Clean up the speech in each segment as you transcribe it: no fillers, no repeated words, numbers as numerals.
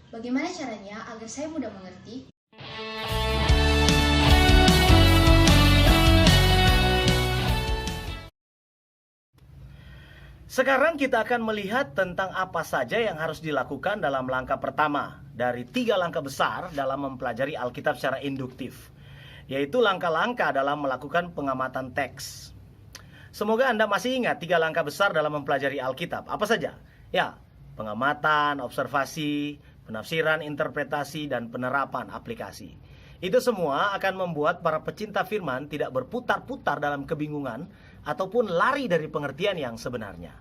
Bagaimana caranya agar saya mudah mengerti? Sekarang kita akan melihat tentang apa saja yang harus dilakukan dalam langkah pertama dari 3 langkah besar dalam mempelajari Alkitab secara induktif, yaitu langkah-langkah dalam melakukan pengamatan teks. Semoga Anda masih ingat 3 langkah besar dalam mempelajari Alkitab. Apa saja? Ya, pengamatan, observasi, penafsiran, interpretasi, dan penerapan aplikasi. Itu semua akan membuat para pecinta firman tidak berputar-putar dalam kebingungan ataupun lari dari pengertian yang sebenarnya.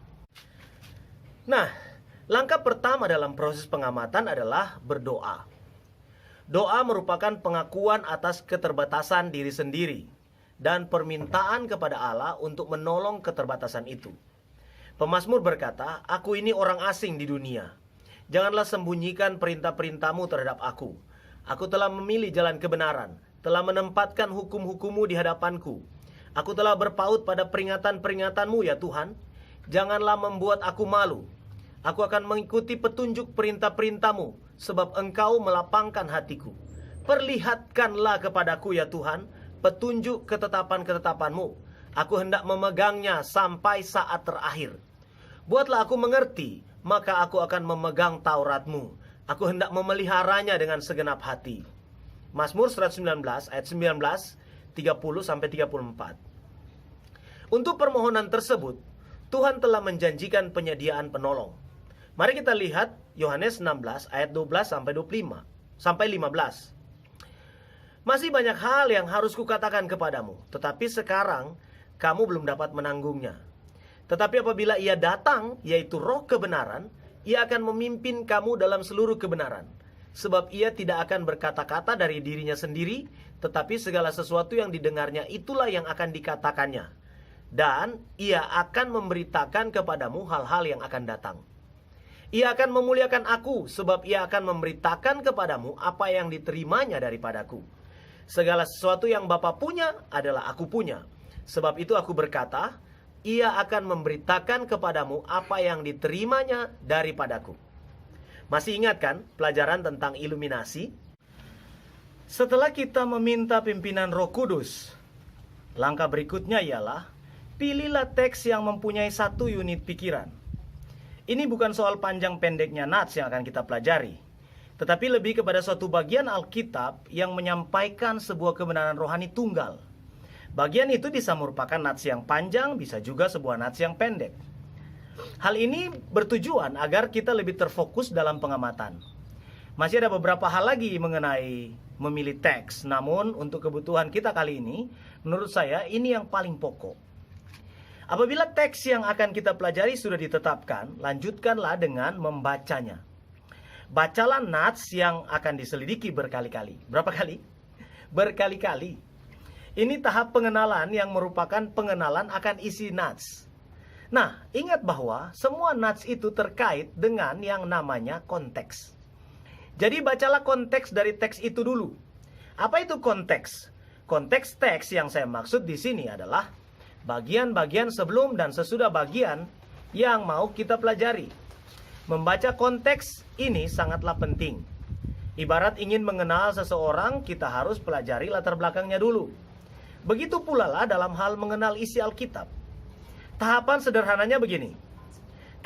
Nah, langkah pertama dalam proses pengamatan adalah berdoa. Doa merupakan pengakuan atas keterbatasan diri sendiri dan permintaan kepada Allah untuk menolong keterbatasan itu. Pemazmur berkata, "Aku ini orang asing di dunia. Janganlah sembunyikan perintah-perintahmu terhadap aku. Aku telah memilih jalan kebenaran, telah menempatkan hukum-hukummu di hadapanku. Aku telah berpaut pada peringatan-peringatanmu ya Tuhan. Janganlah membuat aku malu. Aku akan mengikuti petunjuk perintah-perintahmu, sebab engkau melapangkan hatiku. Perlihatkanlah kepadaku ya Tuhan, petunjuk ketetapan-ketetapanmu. Aku hendak memegangnya sampai saat terakhir. Buatlah aku mengerti, maka aku akan memegang Tauratmu. Aku hendak memeliharanya dengan segenap hati." Mazmur 119 ayat 19, 30-34. Untuk permohonan tersebut, Tuhan telah menjanjikan penyediaan penolong. Mari kita lihat Yohanes 16 ayat 12-15. "Masih banyak hal yang harus kukatakan kepadamu, tetapi sekarang kamu belum dapat menanggungnya. Tetapi apabila ia datang, yaitu Roh kebenaran, ia akan memimpin kamu dalam seluruh kebenaran. Sebab ia tidak akan berkata-kata dari dirinya sendiri, tetapi segala sesuatu yang didengarnya itulah yang akan dikatakannya. Dan ia akan memberitakan kepadamu hal-hal yang akan datang. Ia akan memuliakan aku, sebab ia akan memberitakan kepadamu apa yang diterimanya daripadaku. Segala sesuatu yang Bapa punya adalah aku punya. Sebab itu aku berkata, ia akan memberitakan kepadamu apa yang diterimanya daripadaku." Masih ingat kan pelajaran tentang iluminasi? Setelah kita meminta pimpinan Roh Kudus, langkah berikutnya ialah pilihlah teks yang mempunyai 1 unit pikiran. Ini bukan soal panjang pendeknya nats yang akan kita pelajari, tetapi lebih kepada suatu bagian Alkitab yang menyampaikan sebuah kebenaran rohani tunggal. Bagian itu bisa merupakan nats yang panjang, bisa juga sebuah nats yang pendek. Hal ini bertujuan agar kita lebih terfokus dalam pengamatan. Masih ada beberapa hal lagi mengenai memilih teks, namun untuk kebutuhan kita kali ini, menurut saya ini yang paling pokok. Apabila teks yang akan kita pelajari sudah ditetapkan, lanjutkanlah dengan membacanya. Bacalah nats yang akan diselidiki berkali-kali. Berapa kali? Berkali-kali. Ini tahap pengenalan yang merupakan pengenalan akan isi nats. Nah, ingat bahwa semua nats itu terkait dengan yang namanya konteks. Jadi bacalah konteks dari teks itu dulu. Apa itu konteks? Konteks teks yang saya maksud di sini adalah bagian-bagian sebelum dan sesudah bagian yang mau kita pelajari. Membaca konteks ini sangatlah penting. Ibarat ingin mengenal seseorang, kita harus pelajari latar belakangnya dulu. Begitu pula lah dalam hal mengenal isi Alkitab. Tahapan sederhananya begini.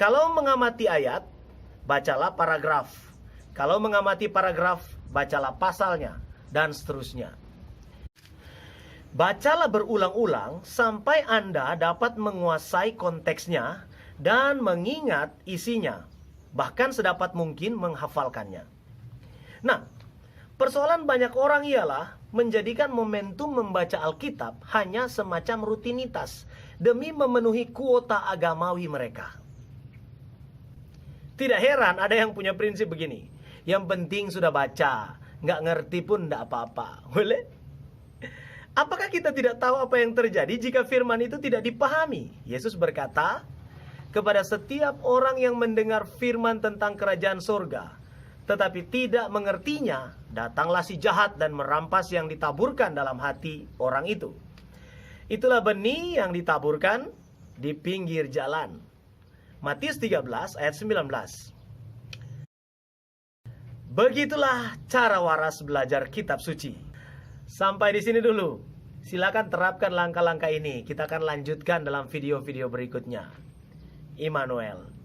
Kalau mengamati ayat, bacalah paragraf. Kalau mengamati paragraf, bacalah pasalnya, dan seterusnya. Bacalah berulang-ulang sampai Anda dapat menguasai konteksnya dan mengingat isinya, bahkan sedapat mungkin menghafalkannya. Nah, persoalan banyak orang ialah menjadikan momentum membaca Alkitab hanya semacam rutinitas demi memenuhi kuota agamawi mereka. Tidak heran ada yang punya prinsip begini, yang penting sudah baca, nggak ngerti pun nggak apa-apa. Boleh? Apakah kita tidak tahu apa yang terjadi jika firman itu tidak dipahami? Yesus berkata, kepada setiap orang yang mendengar firman tentang kerajaan surga, tetapi tidak mengertinya, datanglah si jahat dan merampas yang ditaburkan dalam hati orang itu. Itulah benih yang ditaburkan di pinggir jalan. Matius 13 ayat 19. Begitulah cara waras belajar kitab suci. Sampai di sini dulu. Silakan terapkan langkah-langkah ini. Kita akan lanjutkan dalam video-video berikutnya. Immanuel.